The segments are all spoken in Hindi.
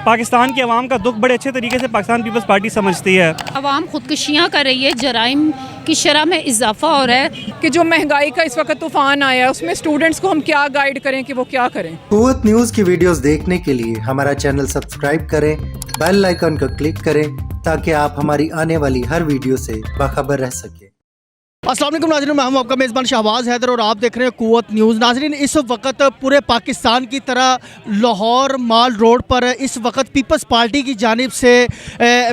पाकिस्तान की आवाम का दुख बड़े अच्छे तरीके से पाकिस्तान पीपल्स पार्टी समझती है। आवाम खुदकुशियाँ कर रही है, जराइम की शरह में इजाफा हो रहा है कि जो महंगाई का इस वक्त तूफान आया है उसमें स्टूडेंट्स को हम क्या गाइड करें कि वो क्या करें। कुव्वत न्यूज़ की वीडियोस देखने के लिए हमारा चैनल सब्सक्राइब करें, बेल आइकन को क्लिक करें ताकि आप हमारी आने वाली हर वीडियो से बाखबर रह सकें। अस्सलाम वालेकुम नाज़रीन, मैं हूं आपका मेज़बान शहबाज हैदर और आप देख रहे हैं कुव्वत न्यूज़। नाज़रीन, इस वक्त पूरे पाकिस्तान की तरह लाहौर माल रोड पर इस वक्त पीपल्स पार्टी की जानिब से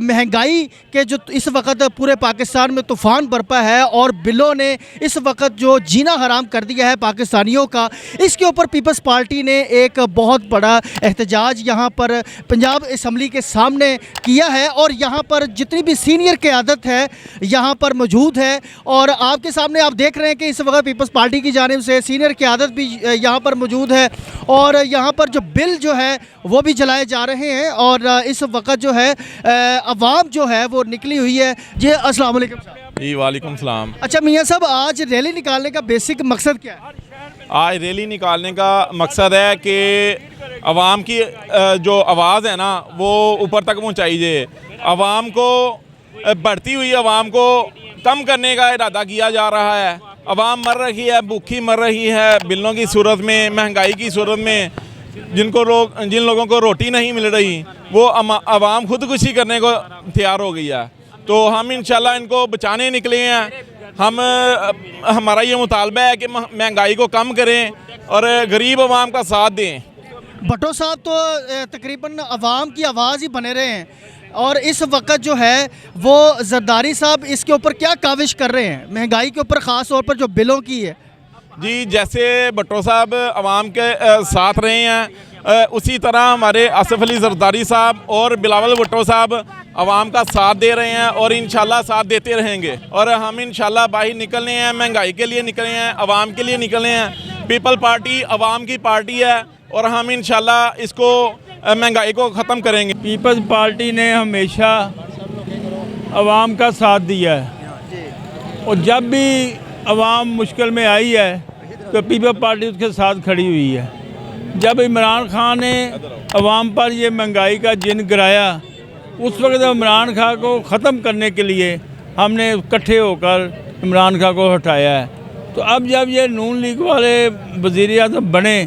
महंगाई के जो इस वक्त पूरे पाकिस्तान में तूफ़ान बरपा है और बिलों ने इस वक्त जो जीना हराम कर दिया है पाकिस्तानियों का, इसके ऊपर पीपल्स पार्टी ने एक बहुत बड़ा एहतजाज यहाँ पर पंजाब असम्बली के सामने किया है और यहाँ पर जितनी भी सीनियर क़यादत है यहाँ पर मौजूद है और आपके सामने आप देख रहे हैं कि इस वक्त पीपल्स पार्टी की जानिब से सीनियर क़यादत भी यहाँ पर मौजूद है और यहाँ पर जो बिल जो है वो भी जलाए जा रहे हैं और इस वक्त जो है अवाम जो है वो निकली हुई है। जी अस्सलाम वालेकुम साहब। जी वालेकुम सलाम। अच्छा मियाँ साहब, आज रैली निकालने का बेसिक मकसद क्या है? आज रैली निकालने का मकसद है कि अवाम की जो आवाज़ है ना वो ऊपर तक पहुँचाई जाए। अवाम को बढ़ती हुई अवाम को कम करने का इरादा किया जा रहा है। अवाम मर रही है, भूखी मर रही है बिलों की सूरत में, महंगाई की सूरत में। जिन लोगों को रोटी नहीं मिल रही वो अवाम खुदकुशी करने को तैयार हो गई है। तो हम इंशाल्लाह इनको बचाने निकले हैं। हमारा ये मुतालबा है कि महंगाई को कम करें और गरीब अवाम का साथ दें। भट्टो साहब तो तकरीबन अवाम की आवाज़ ही बने रहे हैं और इस वक्त जो है वो जरदारी साहब इसके ऊपर क्या काविश कर रहे हैं महंगाई के ऊपर, ख़ास तौर पर जो बिलों की है? जी, जैसे भट्टो साहब अवाम के साथ रहे हैं उसी तरह हमारे आसिफ अली जरदारी साहब और बिलावल भुट्टो साहब अवाम का साथ दे रहे हैं और इंशाल्लाह साथ देते रहेंगे। और हम इंशाल्लाह बाहर निकलने हैं, महंगाई के लिए निकले हैं, अवाम के लिए निकले हैं। पीपल पार्टी अवाम की पार्टी है और हम इंशाल्लाह इसको महंगाई को ख़त्म करेंगे। पीपल्स पार्टी ने हमेशा अवाम का साथ दिया है और जब भी अवाम मुश्किल में आई है तो पीपल्स पार्टी उसके साथ खड़ी हुई है। जब इमरान खान ने अवाम पर ये महंगाई का जिन गिराया उस वक्त इमरान खान को ख़त्म करने के लिए हमने इकट्ठे होकर इमरान खान को हटाया है। तो अब जब ये नून लीग वाले वज़ीर आज़म बने,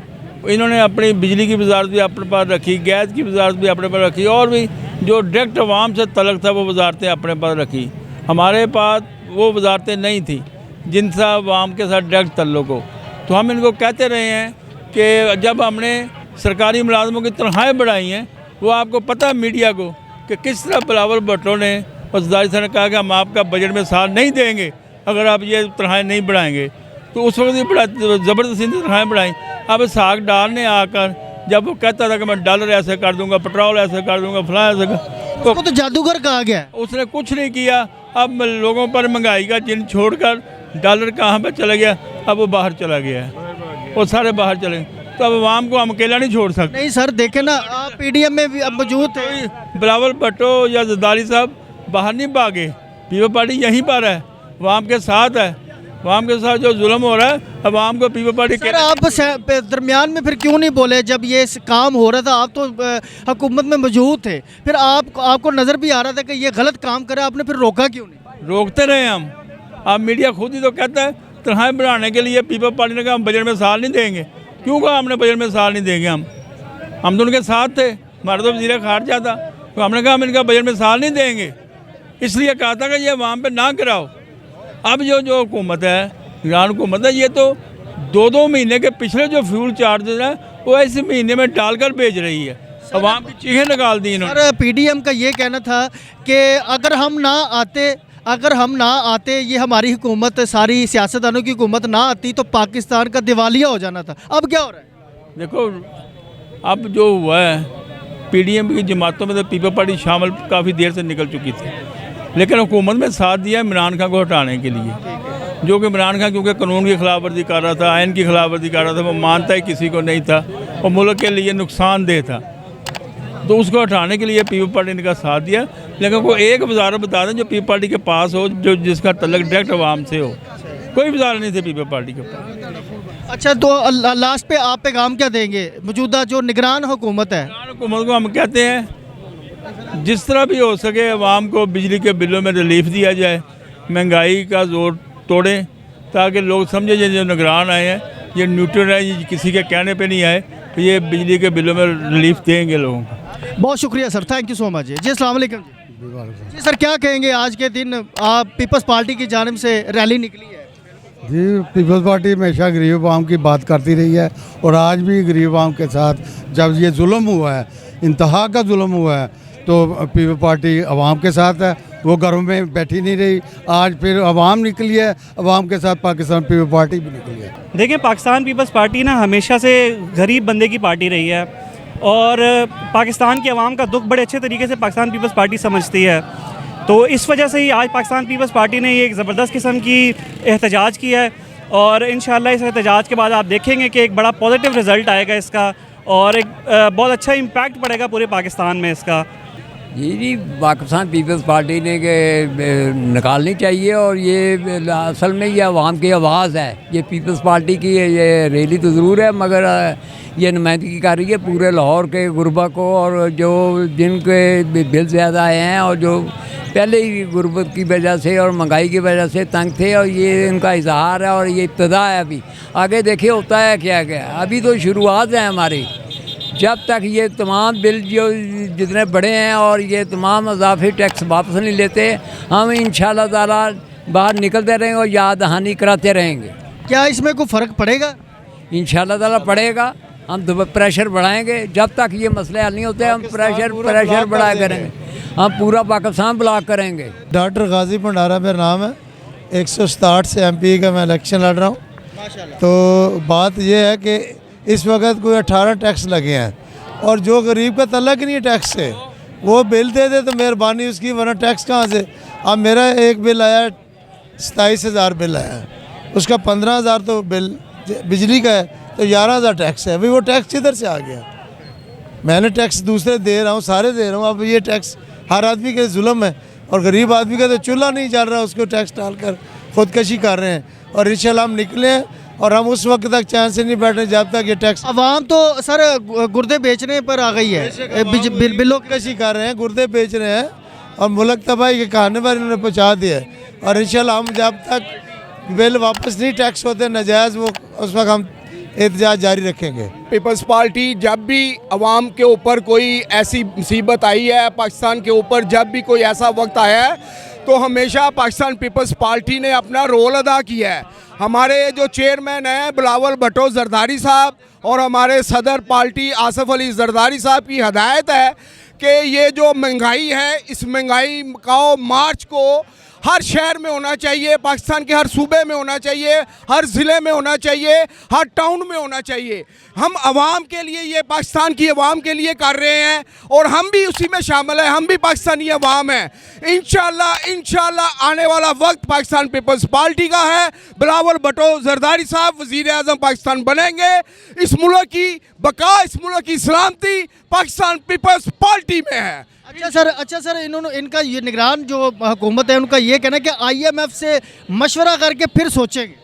इन्होंने अपनी बिजली की वजारत भी अपने पास रखी, गैस की वजारत भी अपने पास रखी और भी जो डायरेक्ट अवाम से तलक था वो वजारतें अपने पास रखी। हमारे पास वो वजारतें नहीं थी जिनसे अवाम के साथ डायरेक्ट तल्लुक़ हो। तो हम इनको कहते रहे हैं कि जब हमने सरकारी मुलाजमों की तनख्वाहें बढ़ाई हैं, वो आपको पता है मीडिया को कि किस तरह बिलावल भुट्टो ने और जरदारी साहब ने कहा कि हम आपका बजट में साथ नहीं देंगे अगर आप ये तनख्वाहें नहीं बढ़ाएंगे। तो उस वक्त भी बड़ा ज़बरदस्ती तनख्वाहें बढ़ाई। अब साग डाल ने आकर जब वो कहता था कि मैं डॉलर ऐसे कर दूंगा, पेट्रोल ऐसे कर दूंगा, फलां ऐसे कर, तो जादूगर कहा गया, उसने कुछ नहीं किया। अब लोगों पर महंगाई का जिन छोड़कर डॉलर कहाँ पर चला गया, अब वो बाहर चला गया है, वो सारे बाहर चले गए। तो अब अवाम को हम अकेला नहीं छोड़ सकते। नहीं सर, देखें ना आप पीडीएम में भी अब मौजूद थे। बिलावल भुट्टो या जरदारी साहब बाहर नहीं भागे, पीपल्स पार्टी यहीं पर है, अवाम के साथ है। अवाम के साथ जो जुल्म हो रहा है अवाम को पीपल्स पार्टी सर आप दरमियान में फिर क्यों नहीं बोले? जब ये काम हो रहा था आप तो हुकूमत में मौजूद थे, फिर आपको नज़र भी आ रहा था कि ये गलत काम करे, आपने फिर रोका क्यों नहीं? रोकते रहे हम। अब मीडिया खुद ही तो कहता है तनख्वाहें बढ़ाने के लिए पीपल्स पार्टी ने कहा हम बजट में साथ नहीं देंगे। क्यों कहा हमने बजट में साथ नहीं देंगे? हम तो उनके साथ थे, हमारा तो वज़ीर खारजा था, तो हमने कहा हम इनका बजट में साथ नहीं देंगे, इसलिए कहा था कि ये अवाम पे ना गिराओ। अब जो हुकूमत है, ईरान हुकूमत है, ये तो 2-2 महीने के पिछले जो फ्यूल चार्जेस हैं वो इस महीने में डालकर भेज रही है। अवाम की चीखें निकाल दी इन्होंने। सर पीडीएम का ये कहना था कि अगर हम ना आते ये हमारी हुकूमत, सारी सियासतदानों की हुकूमत ना आती तो पाकिस्तान का दिवालिया हो जाना था। अब क्या हो रहा है? देखो अब जो हुआ है, पीडीएम की जमातों में तो पीपल्स पार्टी शामिल काफ़ी देर से निकल चुकी थी, लेकिन हुकूमत में साथ दिया इमरान खान को हटाने के लिए, जो कि इमरान खान क्योंकि कानून की खिलाफ वर्जी कर रहा था, आइन की खिलाफ वर्जी कर रहा था, वो मानता ही किसी को नहीं था और मुल्क के लिए नुकसानदेह था। तो उसको हटाने के लिए पीपल्स पार्टी ने का साथ दिया। लेकिन कोई एक वजारत बता दें जो पीपल्स पार्टी के पास हो, जो जिसका तल्लुक डायरेक्ट अवाम से हो। कोई वजारत नहीं थी पीपल्स पार्टी के पास। अच्छा, तो लास्ट पे आप पैगाम क्या देंगे मौजूदा जो निगरान हुकूमत है? हुकूमत को हम कहते हैं जिस तरह भी हो सके अवाम को बिजली के बिलों में रिलीफ दिया जाए, महंगाई का जोर तोड़ें ताकि लोग समझे जो निगरान आए हैं ये न्यूट्रल है, ये किसी के कहने पे नहीं आए, तो ये बिजली के बिलों में रिलीफ देंगे लोगों को। बहुत शुक्रिया sir, thank you so much जी। अस्सलाम वालेकुम जी सर, क्या कहेंगे आज के दिन आप पीपल्स पार्टी की जानिब से रैली निकली है? जी, पीपल्स पार्टी हमेशा गरीब आवाम की बात करती रही है और आज भी गरीब आवाम के साथ जब ये जुल्म हुआ है, इंतहा का जुल्म हुआ है, तो पीपल्स पार्टी आवाम के साथ है। वो घरों में बैठी नहीं रही, आज फिर आवाम निकली है, आवाम के साथ पाकिस्तान पीपल्स पार्टी भी निकली है। देखिए, पाकिस्तान पीपल्स पार्टी ना हमेशा से गरीब बंदे की पार्टी रही है और पाकिस्तान की आवाम का दुख बड़े अच्छे तरीके से पाकिस्तान पीपल्स पार्टी समझती है। तो इस वजह से ही आज पाकिस्तान पीपल्स पार्टी ने ये एक ज़बरदस्त किस्म की एहतजाज किया है और इंशाल्लाह इस एहतजाज के बाद आप देखेंगे कि एक बड़ा पॉजिटिव रिज़ल्ट आएगा इसका और एक बहुत अच्छा इम्पैक्ट पड़ेगा पूरे पाकिस्तान में इसका। जी, पाकिस्तान पीपल्स पार्टी ने निकालनी चाहिए और ये असल में ये अवाम की आवाज़ है। ये पीपल्स पार्टी की ये रैली तो ज़रूर है मगर ये नुमाइंदगी कर रही है पूरे लाहौर के गुरबा को और जो जिनके बिल ज़्यादा आए हैं और जो पहले ही गुर्बत की वजह से और महंगाई की वजह से तंग थे और ये इनका इजहार है और ये इब्तदा है। अभी आगे देखिए होता है क्या क्या, अभी तो शुरुआत है हमारी। जब तक ये तमाम बिल जो जितने बड़े हैं और ये तमाम इजाफी टैक्स वापस नहीं लेते, हम इंशाल्लाह ताला बाहर निकलते रहेंगे और याद दहानी कराते रहेंगे। क्या इसमें कोई फ़र्क पड़ेगा? इंशाल्लाह ताला पड़ेगा। हम प्रेशर बढ़ाएंगे, जब तक ये मसले हल नहीं होते हम प्रेशर बढ़ाया करेंगे, हम पूरा पाकिस्तान ब्लॉक करेंगे। डॉक्टर गाजी भंडारा मेरा नाम है, 167 से MP का मैं इलेक्शन लड़ रहा हूँ। तो बात यह है कि इस वक्त कोई 18 टैक्स लगे हैं और जो गरीब का तल्लक ही नहीं है टैक्स से, वो बिल दे दे तो मेहरबानी उसकी, वरना टैक्स कहाँ से। अब मेरा एक बिल आया 27,000 बिल आया है, उसका 15,000 तो बिल बिजली का है, तो 11,000 टैक्स है। अभी वो टैक्स किधर से आ गया? मैंने टैक्स दूसरे दे रहा हूँ, सारे दे रहा हूँ, अब ये टैक्स हर आदमी के जुल्म है और गरीब आदमी का तो चूल्हा नहीं जल रहा, उसको टैक्स डालकर खुदकशी कर रहे हैं। और इंशाल्लाह हम निकले हैं और हम उस वक्त तक चैन से नहीं बैठे जब तक ये टैक्स। अवाम तो सर गुर्दे बेचने पर आ गई है, बिलों की कशी कर रहे हैं, गुर्दे बेच रहे हैं और मुल्क तबाही के कहने पर इन्होंने पहुँचा दिया है। और इंशाल्लाह हम जब तक बिल वापस नहीं टैक्स होते नाजायज़, वो उस वक्त हम एहतजाज जारी रखेंगे। पीपल्स पार्टी जब भी अवाम के ऊपर कोई ऐसी मुसीबत आई है, पाकिस्तान के ऊपर जब भी कोई ऐसा वक्त आया है, तो हमेशा पाकिस्तान पीपल्स पार्टी ने अपना रोल अदा किया है। हमारे जो चेयरमैन हैं बिलावल भुट्टो जरदारी साहब और हमारे सदर पार्टी आसिफ अली जरदारी साहब की हदायत है कि ये जो महंगाई है, इस महंगाई का मार्च को हर शहर में होना चाहिए, पाकिस्तान के हर सूबे में होना चाहिए, हर ज़िले में होना चाहिए, हर टाउन में होना चाहिए। हम आवाम के लिए, ये पाकिस्तान की आवाम के लिए कर रहे हैं और हम भी उसी में शामिल हैं, हम भी पाकिस्तानी आवाम हैं। इंशाल्लाह आने वाला वक्त पाकिस्तान पीपल्स पार्टी का है। बिलावल भुट्टो जरदारी साहब वज़ीर आज़म पाकिस्तान बनेंगे। इस मुल्क की बका, इस मुल्क की सलामती पाकिस्तान पीपल्स पार्टी में है। अच्छा सर, इनका ये निगरान जो हुकूमत है उनका ये कहना है कि IMF से मशवरा करके फिर सोचेंगे।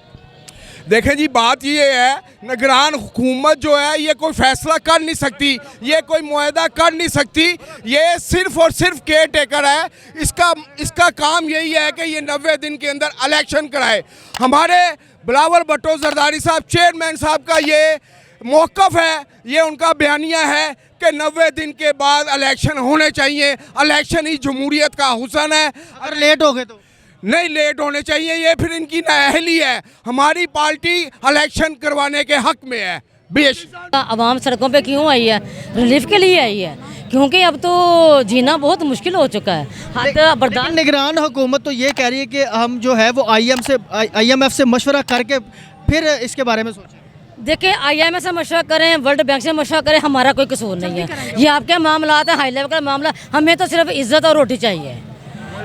देखें जी, बात ये है, निगरान हुकूमत जो है ये कोई फैसला कर नहीं सकती, ये कोई मुआहदा कर नहीं सकती, ये सिर्फ़ और सिर्फ केयर टेकर है। इसका काम यही है कि ये 90 दिन के अंदर इलेक्शन कराए। हमारे बिलावल भुट्टो जरदारी साहब चेयरमैन साहब का ये मौक़िफ़ है, ये उनका बयानिया है कि 90 दिन के बाद इलेक्शन होने चाहिए। इलेक्शन ही जमहूरियत का हुसन है। अगर लेट हो गए तो नहीं लेट होने चाहिए, ये फिर इनकी नाअहली है। हमारी पार्टी इलेक्शन करवाने के हक में है। बेशक आवाम सड़कों पे क्यों आई है? रिलीफ के लिए आई है, क्योंकि अब तो जीना बहुत मुश्किल हो चुका है। हद बर्दाश्त। निगरान हुकूमत तो ये कह रही है कि हम जो है वो IMF से मशवरा करके फिर इसके बारे में सोचें। देखिए, IMF से मशवरा करें, वर्ल्ड बैंक से मशवरा करें, हमारा कोई कसूर नहीं है। ये आपके मामला है, हाई लेवल का मामला। हमें तो सिर्फ इज्जत और रोटी चाहिए,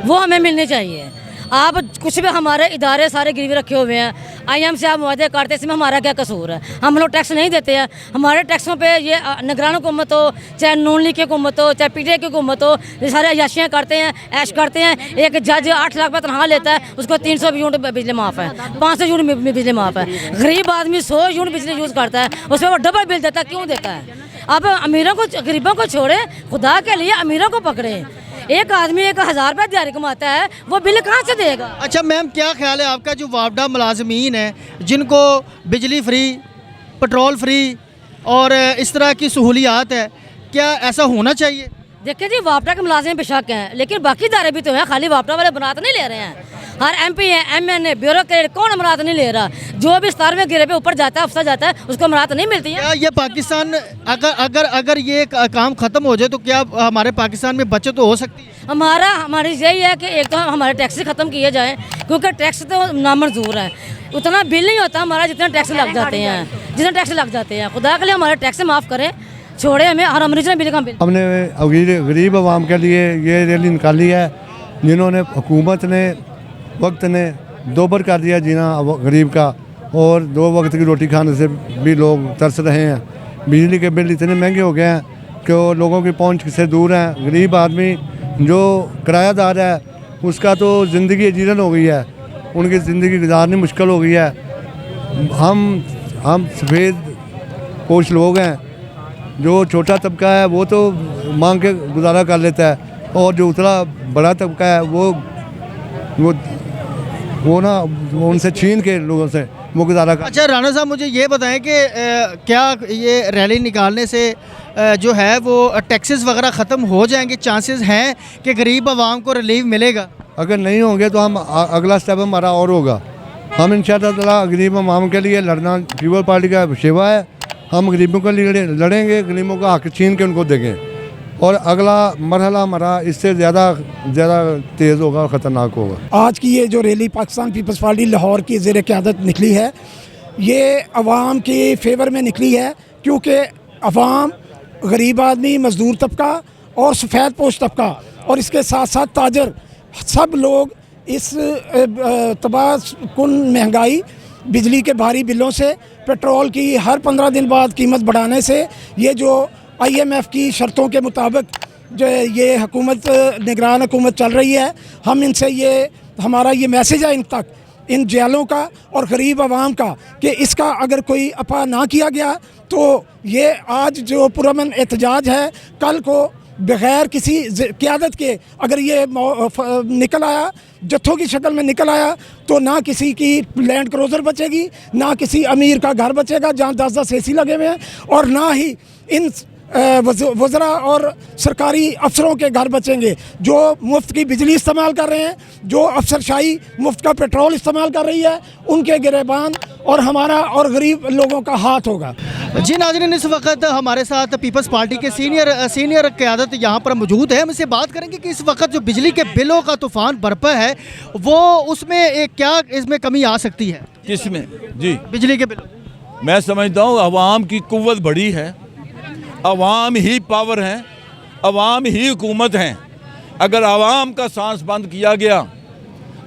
वो हमें मिलनी चाहिए। आप कुछ भी, हमारे इदारे सारे गिरवी रखे हुए हैं, IMF से आप मुआहदे करते, इसमें हमारा क्या कसूर है? हम लोग टैक्स नहीं देते हैं। हमारे टैक्सों पे ये निगरान हुकूमत हो, चाहे नून लीग की हुकूमत हो, चाहे PTI की हुकूमत हो, ये सारे अयाशियाँ करते हैं, ऐश करते हैं। एक जज 8 लाख रुपये तनख्वाह लेता है, उसको 300 यूनिट बिजली माफ़ है, 500 यूनिट बिजली माफ़ है। गरीब आदमी 100 यूनिट बिजली यूज़ करता है, उसमें वो डबल बिल देता है। क्यों देता है? अब अमीरों को गरीबों को छोड़े, खुदा के लिए अमीरों को पकड़े। एक आदमी 1000 रुपये दिहाड़ी कमाता है, वो बिल कहाँ से देगा? अच्छा मैम, क्या ख्याल है आपका, जो वापडा मुलाजमीन है जिनको बिजली फ्री, पेट्रोल फ्री और इस तरह की सहूलियात है, क्या ऐसा होना चाहिए? देखिए जी, वापडा के मुलाजिम बेशक हैं, लेकिन बाकी इदारे भी तो हैं, खाली वापडा वाले बनात नहीं ले रहे हैं। हर MP है, MN ब्यूरोक्रेट, कौन अमरात नहीं ले रहा? जो भी 17वें गिरे पे ऊपर जाता है, अफसर जाता है, उसको अमरात नहीं मिलती है। क्या ये पाकिस्तान, अगर ये काम ख़त्म हो जाए तो क्या हमारे पाकिस्तान में बचत तो हो सकती है? हमारी यही है कि एक तो हमारे टैक्स ख़त्म किए जाएँ, क्योंकि टैक्स तो नामंजूर है। उतना बिल नहीं होता हमारा जितना टैक्स लग जाते हैं। खुदा के लिए हमारे टैक्स माफ़ करें, छोड़े हमें, और अमरीजन बिल का बिल। हमने गरीब आवाम के लिए ये रैली निकाली है, जिन्होंने हुकूमत ने वक्त ने दोबर कर दिया जीना गरीब का, और 2 वक्त की रोटी खाने से भी लोग तरस रहे हैं। बिजली के बिल इतने महंगे हो गए हैं कि वो लोगों की पहुंच से दूर हैं। गरीब आदमी जो किरायादार है, उसका तो ज़िंदगी जीवन हो गई है, उनकी ज़िंदगी गुजारनी मुश्किल हो गई है। हम सफ़ेद पोश लोग हैं, जो छोटा तबका है वो तो मांग के गुजारा कर लेता है, और जो उतना बड़ा तबका है वो ना उनसे छीन के लोगों से वो गुजारा कर। अच्छा राना साहब, मुझे ये बताएं कि क्या ये रैली निकालने से जो है वो टैक्सेस वगैरह ख़त्म हो जाएंगे? चांसेस हैं कि गरीब आवाम को रिलीफ मिलेगा? अगर नहीं होंगे तो हम अगला स्टेप हमारा और होगा। हम इंशाअल्लाह ताला गरीब आवाम के लिए लड़ना पीपल पार्टी का सेवा है। हम गरीबों के लिए लड़ेंगे, गरीबों का हक छीन के उनको देंगे, और अगला मरहला हमारा इससे ज़्यादा तेज़ होगा और ख़तरनाक होगा। आज की ये जो rally Pakistan Peoples Party Lahore की ज़ेर क़यादत निकली है, ये अवाम के फेवर में निकली है, क्योंकि अवाम, गरीब आदमी, मज़दूर तबका और सफ़ेद पोश तबका और इसके साथ साथ ताजर, सब लोग इस तबाहकुन महंगाई, बिजली के भारी बिलों से, पेट्रोल की हर 15 दिन बाद कीमत बढ़ाने से, ये जो IMF की शर्तों के मुताबिक जो ये हुकूमत, निगरान हुकूमत चल रही है, हम इनसे हमारा ये मैसेज है इन तक, इन जेलों का और गरीब आवाम का, कि इसका अगर कोई अपा ना किया गया तो ये आज जो पुरअमन एहतजाज है, कल को बग़ैर किसी क़यादत के अगर ये निकल आया, जत्थों की शक्ल में निकल आया, तो ना किसी की लैंड क्रूज़र बचेगी, ना किसी अमीर का घर बचेगा जहाँ 10-10 AC लगे हुए हैं, और ना ही इन वज़रा और सरकारी अफसरों के घर बचेंगे जो मुफ्त की बिजली इस्तेमाल कर रहे हैं, जो अफसरशाही मुफ्त का पेट्रोल इस्तेमाल कर रही है, उनके गिरेबान और हमारा और गरीब लोगों का हाथ होगा। जी नाज़रीन, इस वक्त हमारे साथ पीपल्स पार्टी के सीनियर क़यादत यहाँ पर मौजूद है। हम इससे बात करेंगे कि इस वक्त जो बिजली के बिलों का तूफ़ान बरपा है, वो उसमें क्या इसमें कमी आ सकती है? किसमें? जी, बिजली के बिलों। मैं समझता हूँ अवाम की कुव्वत बड़ी है, अवाम ही पावर हैं, अवाम ही हुकूमत हैं। अगर अवाम का सांस बंद किया गया,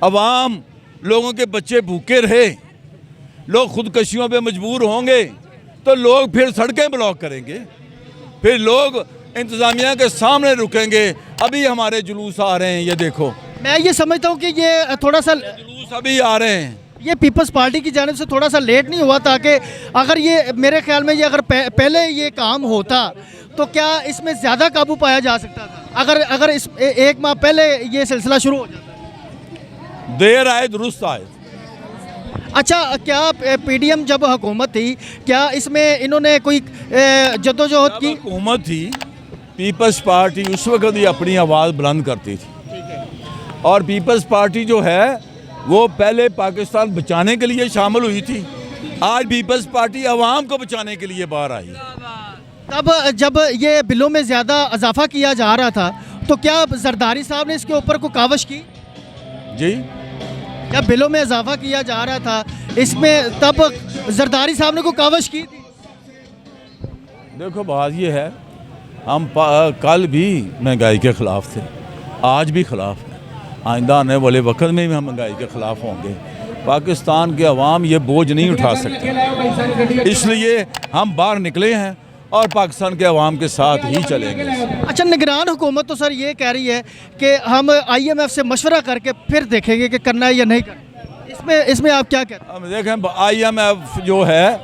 अवाम, लोगों के बच्चे भूखे रहे, लोग खुदकशियों पे मजबूर होंगे, तो लोग फिर सड़कें ब्लॉक करेंगे, फिर लोग इंतज़ामिया के सामने रुकेंगे। अभी हमारे जुलूस आ रहे हैं, ये देखो। मैं ये समझता हूँ कि ये थोड़ा सा जुलूस अभी आ रहे हैं, ये पीपल्स पार्टी की जानिब से थोड़ा सा लेट नहीं हुआ, ताकि अगर ये, मेरे ख्याल में ये अगर पहले ये काम होता तो क्या इसमें ज़्यादा काबू पाया जा सकता था? अगर इस 1 माह पहले ये सिलसिला शुरू हो जाता। देर आए दुरुस्त आए। अच्छा, क्या PDM जब हुकूमत थी, क्या इसमें इन्होंने कोई जद्दोजहद की? हुकूमत थी, पीपल्स पार्टी उस वक्त ही अपनी आवाज़ बुलंद करती थी, और पीपल्स पार्टी जो है वो पहले पाकिस्तान बचाने के लिए शामिल हुई थी। आज पीपल्स पार्टी आवाम को बचाने के लिए बाहर आई। तब जब ये बिलों में ज़्यादा इजाफा किया जा रहा था, तो क्या जरदारी साहब ने इसके ऊपर कोई कावश की? जी, जब बिलों में इजाफा किया जा रहा था इसमें, तब जरदारी साहब ने कोई कावश की थी? देखो बात ये है, हम कल भी महंगाई के ख़िलाफ़ थे, आज भी ख़िलाफ़ हैं, आइंदा आने वाले वक्त में भी हम महंगाई के ख़िलाफ़ होंगे। पाकिस्तान के अवाम ये बोझ नहीं उठा सकते, इसलिए हम बाहर निकले हैं और पाकिस्तान के अवाम के साथ ही चलेंगे। अच्छा, निगरान हुकूमत तो सर ये कह रही है कि हम IMF से मशवरा करके फिर देखेंगे कि करना है या नहीं करना। इसमें आप क्या कहते हैं? हम देखें, IMF जो है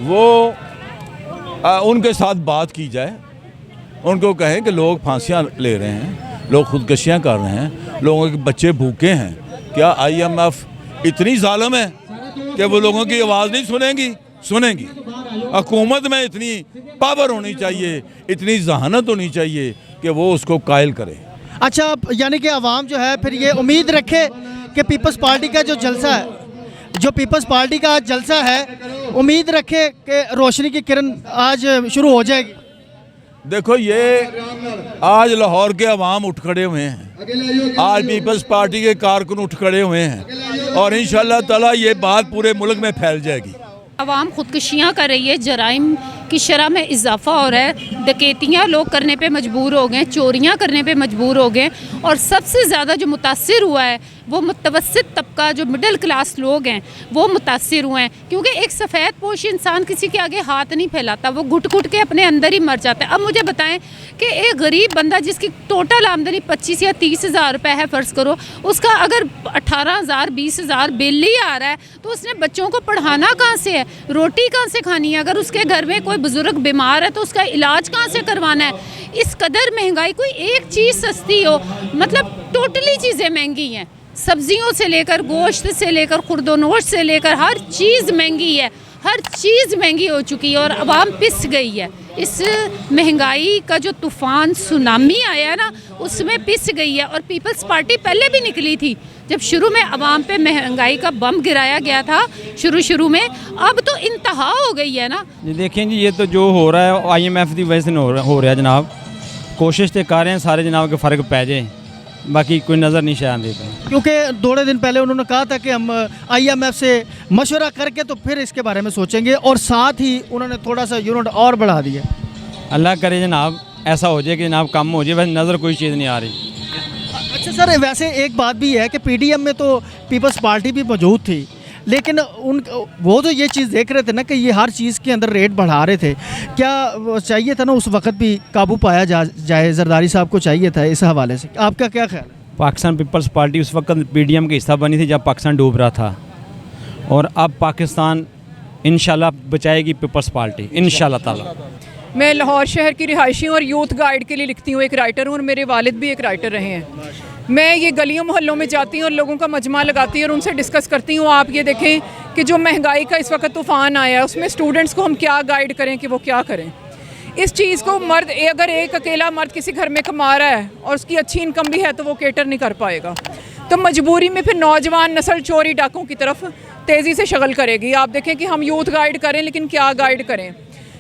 वो उनके साथ बात की जाए, उनको कहें कि लोग फांसियां ले रहे हैं, लोग खुदकशियां कर रहे हैं, लोगों के बच्चे भूखे हैं। क्या IMF इतनी जालिम है कि वो लोगों की आवाज़ नहीं सुनेंगी? हुकूमत में इतनी पावर होनी चाहिए, इतनी जहानत होनी चाहिए कि वो उसको कायल करे। अच्छा, यानी कि आवाम जो है फिर ये उम्मीद रखे कि पीपल्स पार्टी का जो जलसा है, जो पीपल्स पार्टी का आज जलसा है, उम्मीद रखे कि रोशनी की किरण आज शुरू हो जाएगी। देखो, ये आज लाहौर के अवाम उठ खड़े हुए हैं, आज पीपल्स पार्टी के कारकुन उठ खड़े हुए हैं और इंशाअल्लाह ताला ये बात पूरे मुल्क में फैल जाएगी। आवाम खुदकुशियाँ कर रही है, जराइम की शरह में इजाफा हो रहा है, डकैतियाँ लोग करने पे मजबूर हो गए, चोरियाँ करने पे मजबूर हो गए और सबसे ज़्यादा जो मुतासिर हुआ है वो मुतवस्सित तबका, जो मिडिल क्लास लोग हैं वो मुतासिर हुए हैं, क्योंकि एक सफ़ेद पोश इंसान किसी के आगे हाथ नहीं फैलाता, वो घुट घुट के अपने अंदर ही मर जाता है। अब मुझे बताएं कि एक गरीब बंदा जिसकी टोटल आमदनी 25 या 30 हज़ार रुपये है, फ़र्ज़ करो, उसका अगर 18,000 20,000 बिल ही आ रहा है तो उसने बच्चों को पढ़ाना कहाँ से है, रोटी कहाँ से खानी है? अगर उसके घर में कोई बुज़ुर्ग बीमार है तो उसका इलाज कहाँ से करवाना है? इस कदर महंगाई, कोई एक चीज़ सस्ती हो, मतलब टोटली चीज़ें महंगी हैं, सब्जियों से लेकर गोश्त से लेकर खुर्दोनोश से लेकर हर चीज़ महंगी है, हर चीज़ महंगी हो चुकी है और आवाम पिस गई है। इस महंगाई का जो तूफ़ान सुनामी आया ना, उसमें पिस गई है। और पीपल्स पार्टी पहले भी निकली थी, जब शुरू में आवाम पे महंगाई का बम गिराया गया था शुरू में, अब तो इंतहा हो गई है ना। देखें जी, ये तो जो हो रहा है IMF की वजह से हो रहा है जनाब। कोशिश तो कर रहे हैं सारे जनाब के फ़र्क पै जाए, बाकी कोई नज़र नहीं शायद देता, क्योंकि 2 दिन पहले उन्होंने कहा था कि हम IMF से मशवरा करके तो फिर इसके बारे में सोचेंगे, और साथ ही उन्होंने थोड़ा सा यूनिट और बढ़ा दिया। अल्लाह करे जनाब ऐसा हो जाए कि जनाब कम हो जाए, वैसे नज़र कोई चीज़ नहीं आ रही। अच्छा सर, वैसे एक बात भी है कि PDM में तो पीपल्स पार्टी भी मौजूद थी, लेकिन वो तो ये चीज़ देख रहे थे ना कि ये हर चीज़ के अंदर रेट बढ़ा रहे थे। क्या चाहिए था ना उस वक्त भी काबू पाया जाए, जरदारी साहब को चाहिए था इस हवाले से, आपका क्या ख्याल है? पाकिस्तान पीपल्स पार्टी उस वक्त PDM का हिस्सा बनी थी जब पाकिस्तान डूब रहा था, और अब पाकिस्तान इंशाल्लाह बचाएगी पीपल्स पार्टी, इंशाल्लाह ताला। मैं लाहौर शहर की रिहायशी और यूथ गाइड के लिए लिखती हूँ, एक राइटर हूँ और मेरे वालिद भी एक राइटर रहे हैं। मैं ये गलियों मोहल्लों में जाती हूँ और लोगों का मजमा लगाती हूँ और उनसे डिस्कस करती हूँ। आप ये देखें कि जो महंगाई का इस वक्त तूफ़ान आया है, उसमें स्टूडेंट्स को हम क्या गाइड करें कि वो क्या करें। इस चीज़ को मर्द, अगर एक अकेला मर्द किसी घर में कमा रहा है और उसकी अच्छी इनकम भी है तो वो केटर नहीं कर पाएगा, तो मजबूरी में फिर नौजवान नस्ल चोरी डाकों की तरफ तेज़ी से शगल करेगी। आप देखें कि हम यूथ गाइड करें, लेकिन क्या गाइड करें?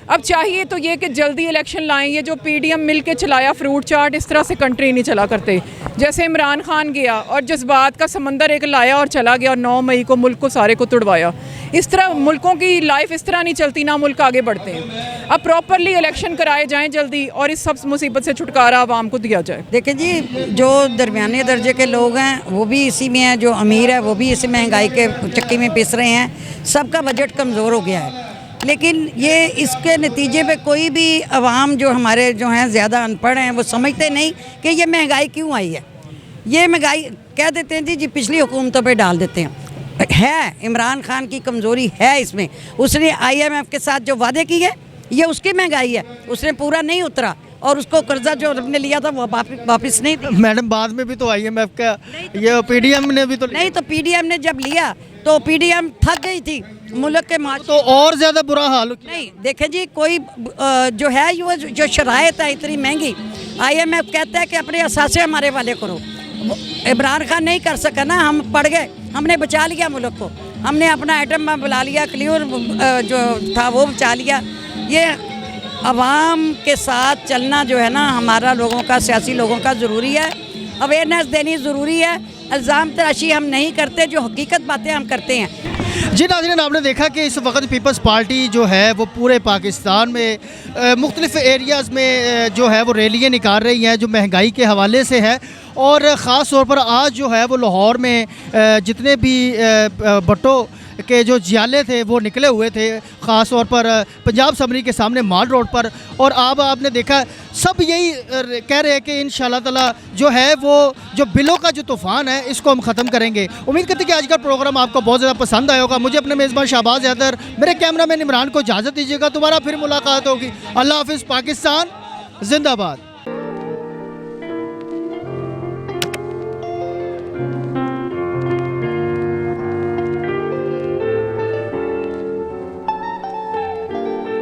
अब चाहिए तो ये कि जल्दी इलेक्शन लाएं। ये जो PDM मिल के चलाया फ्रूट चाट, इस तरह से कंट्री नहीं चला करते। जैसे इमरान खान गया और जज्बात का समंदर एक लाया और चला गया और 9 मई को मुल्क को सारे को तुड़वाया। इस तरह मुल्कों की लाइफ इस तरह नहीं चलती, ना मुल्क आगे बढ़ते हैं। अब प्रॉपरली इलेक्शन कराए जाएँ जल्दी और इस सब मुसीबत से छुटकारा आवाम को दिया जाए। देखिए जी, जो दरमियाने दर्जे के लोग हैं वो भी इसी में हैं, जो अमीर है वो भी इसी महंगाई के चक्की में पिस रहे हैं। सबका बजट कमज़ोर हो गया है, लेकिन ये इसके नतीजे पे कोई भी अवाम जो हमारे जो हैं ज़्यादा अनपढ़ हैं वो समझते नहीं कि ये महंगाई क्यों आई है। ये महंगाई कह देते हैं जी पिछली हुकूमतों पे डाल देते हैं। है इमरान खान की कमज़ोरी है इसमें, उसने IMF के साथ जो वादे किए ये उसकी महंगाई है, उसने पूरा नहीं उतरा और उसको कर्जा जो हमने लिया था वो वापस नहीं दिया। मैडम बाद में भी तो IMF का ये PDM ने भी तो नहीं, तो PDM ने जब लिया तो PDM थक गई थी, मुल्क के माश तो और ज़्यादा बुरा हाल नहीं। देखें जी, कोई जो है जो शराइत है इतनी महंगी, IMF कहता है कि अपने असासे हमारे वाले करो। इमरान खान नहीं कर सका ना, हम पड़ गए, हमने बचा लिया मुल्क को, हमने अपना एटम बम बुला लिया, क्लियर जो था वो बचा लिया। ये अवाम के साथ चलना जो है ना हमारा लोगों का, सियासी लोगों का ज़रूरी है, अवेयरनेस देनी ज़रूरी है। इल्ज़ाम तराशी हम नहीं करते, जो हकीकत बातें हम करते हैं। जी नाज़रीन, आपने देखा कि इस वक्त पीपल्स पार्टी जो है वो पूरे पाकिस्तान में मुख्तलिफ एरियाज़ में जो है वो रैलियाँ निकाल रही हैं जो महंगाई के हवाले से है, और ख़ास तौर पर आज जो है वो लाहौर में जितने भी भट्टो के जो जियाले थे वो निकले हुए थे, ख़ास तौर पर पंजाब असम्बली के सामने माल रोड पर। और अब आपने देखा सब यही कह रहे हैं कि इंशाल्लाह ताला जो है वो जो बिलों का जो तूफ़ान है इसको हम ख़त्म करेंगे। उम्मीद करते हैं कि आज का प्रोग्राम आपको बहुत ज़्यादा पसंद आया होगा। मुझे अपने मेज़बान शहबाज हैदर, मेरे कैमरामैन इमरान को इजाज़त दीजिएगा। दोबारा फिर मुलाकात होगी। अल्लाह हाफ़िज़। पाकिस्तान जिंदाबाद।